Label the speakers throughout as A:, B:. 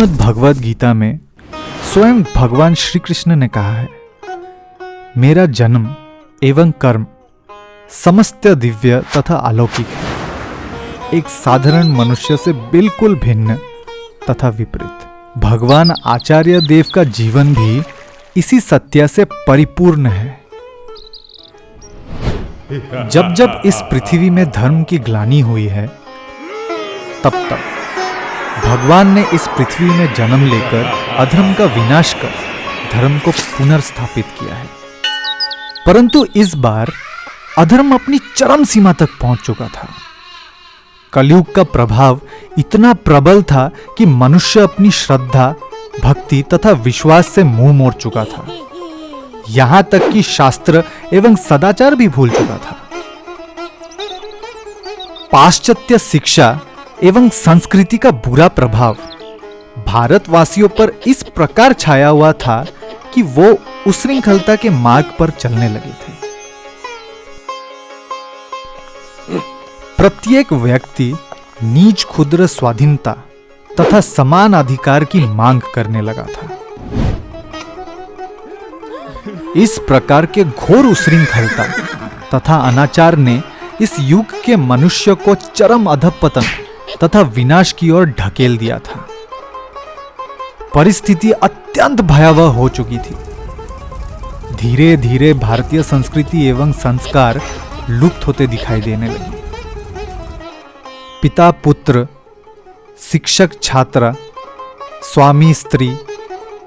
A: श्रीमद् भगवद गीता में स्वयं भगवान श्री कृष्ण ने कहा है, मेरा जन्म एवं कर्म समस्त दिव्य तथा अलौकिक है, एक साधारण मनुष्य से बिल्कुल भिन्न तथा विपरीत। भगवान आचार्य देव का जीवन भी इसी सत्य से परिपूर्ण है। जब जब इस पृथ्वी में धर्म की ग्लानि हुई है, तब तक भगवान ने इस पृथ्वी में जन्म लेकर अधर्म का विनाश कर धर्म को पुनर्स्थापित किया है। परंतु इस बार अधर्म अपनी चरम सीमा तक पहुंच चुका था। कलयुग का प्रभाव इतना प्रबल था कि मनुष्य अपनी श्रद्धा, भक्ति तथा विश्वास से मुंह मोड़ चुका था। यहां तक कि शास्त्र एवं सदाचार भी भूल चुका था। पाश्चात्य शिक्षा एवं संस्कृति का बुरा प्रभाव भारतवासियों पर इस प्रकार छाया हुआ था कि वो उच्छृंखलता के मार्ग पर चलने लगे थे। प्रत्येक व्यक्ति नीच क्षुद्र स्वाधीनता तथा समान अधिकार की मांग करने लगा था। इस प्रकार के घोर उच्छृंखलता तथा अनाचार ने इस युग के मनुष्य को चरम अधःपतन तथा विनाश की ओर ढकेल दिया था। परिस्थिति अत्यंत भयावह हो चुकी थी। धीरे धीरे भारतीय संस्कृति एवं संस्कार लुप्त होते दिखाई देने लगे। पिता पुत्र, शिक्षक छात्र, स्वामी स्त्री,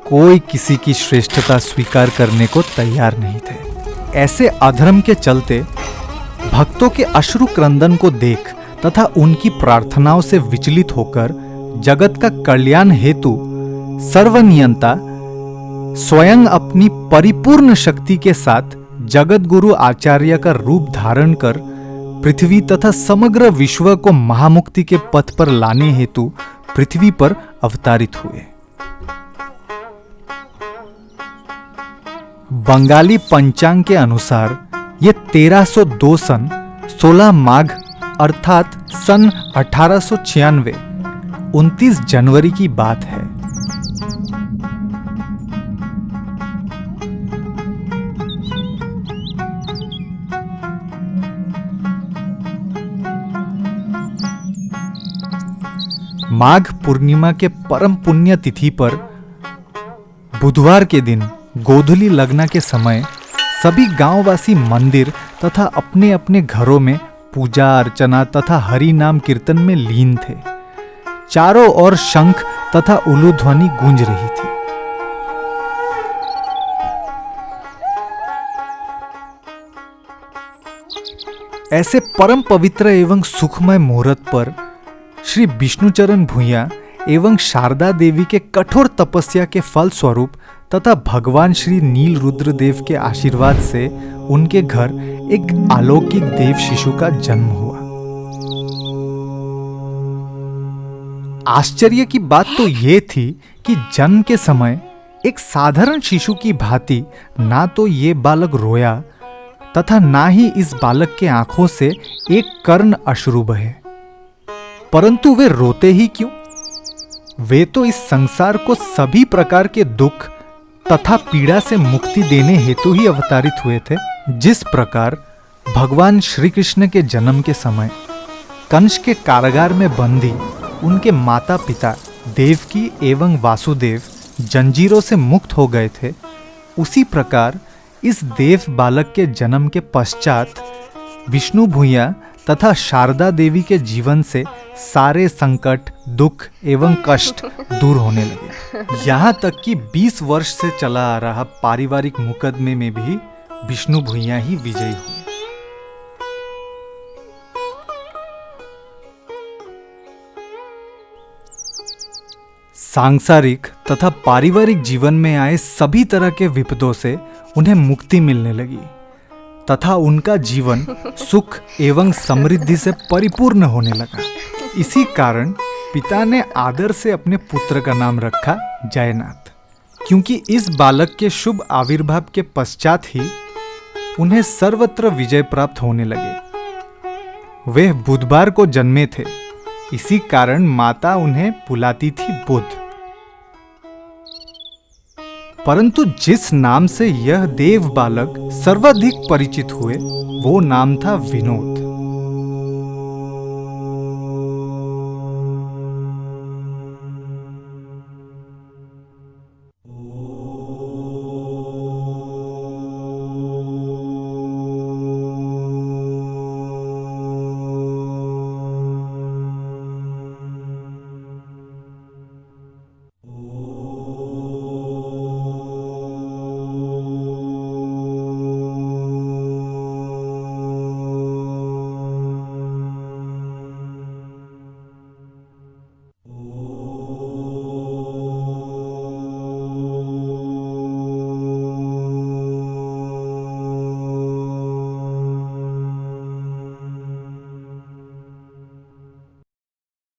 A: कोई किसी की श्रेष्ठता स्वीकार करने को तैयार नहीं थे। ऐसे अधर्म के चलते भक्तों के अश्रु क्रंदन को देख तथा उनकी प्रार्थनाओं से विचलित होकर जगत का कल्याण हेतु सर्वनियंता स्वयं अपनी परिपूर्ण शक्ति के साथ जगत गुरु आचार्य का रूप धारण कर पृथ्वी तथा समग्र विश्व को महामुक्ति के पथ पर लाने हेतु पृथ्वी पर अवतरित हुए। बंगाली पंचांग के अनुसार ये 1302 सन 16 माघ अर्थात सन 1896 29 जनवरी की बात है। माघ पूर्णिमा के परम पुण्य तिथि पर बुधवार के दिन गोधूली लगना के समय सभी गांववासी मंदिर तथा अपने अपने घरों में पूजा अर्चना तथा हरि नाम कीर्तन में लीन थे। चारों ओर शंख तथा उलू ध्वनि गूंज रही थी। ऐसे परम पवित्र एवं सुखमय मुहूर्त पर श्री विष्णुचरण भूया एवं शारदा देवी के कठोर तपस्या के फल स्वरूप तथा भगवान श्री नील रुद्र देव के आशीर्वाद से उनके घर एक अलौकिक देव शिशु का जन्म हुआ। आश्चर्य की बात तो यह थी कि जन्म के समय एक साधारण शिशु की भांति ना तो ये बालक रोया तथा ना ही इस बालक के आंखों से एक कर्ण अश्रु बहे। परंतु वे रोते ही क्यों? वे तो इस संसार को सभी प्रकार के दुख तथा पीड़ा से मुक्ति देने हेतु ही अवतरित हुए थे। जिस प्रकार भगवान श्री कृष्ण के जन्म के समय कंस के कारागार में बंदी उनके माता पिता देवकी एवं वासुदेव जंजीरों से मुक्त हो गए थे, उसी प्रकार इस देव बालक के जन्म के पश्चात विष्णु भूया तथा शारदा देवी के जीवन से सारे संकट, दुख एवं कष्ट दूर होने लगे। यहाँ तक कि 20 वर्ष से चला आ रहा पारिवारिक मुकदमे में भी विष्णु भूया ही विजयी हुए। सांसारिक तथा पारिवारिक जीवन में आए सभी तरह के विपदों से उन्हें मुक्ति मिलने लगी तथा उनका जीवन सुख एवं समृद्धि से परिपूर्ण होने लगा। इसी कारण पिता ने आदर से अपने पुत्र का नाम रखा जयनाथ, क्योंकि इस बालक के शुभ आविर्भाव के पश्चात ही उन्हें सर्वत्र विजय प्राप्त होने लगे। वे बुधवार को जन्मे थे, इसी कारण माता उन्हें बुलाती थी बुध। परंतु जिस नाम से यह देव बालक सर्वाधिक परिचित हुए वो नाम था विनोद।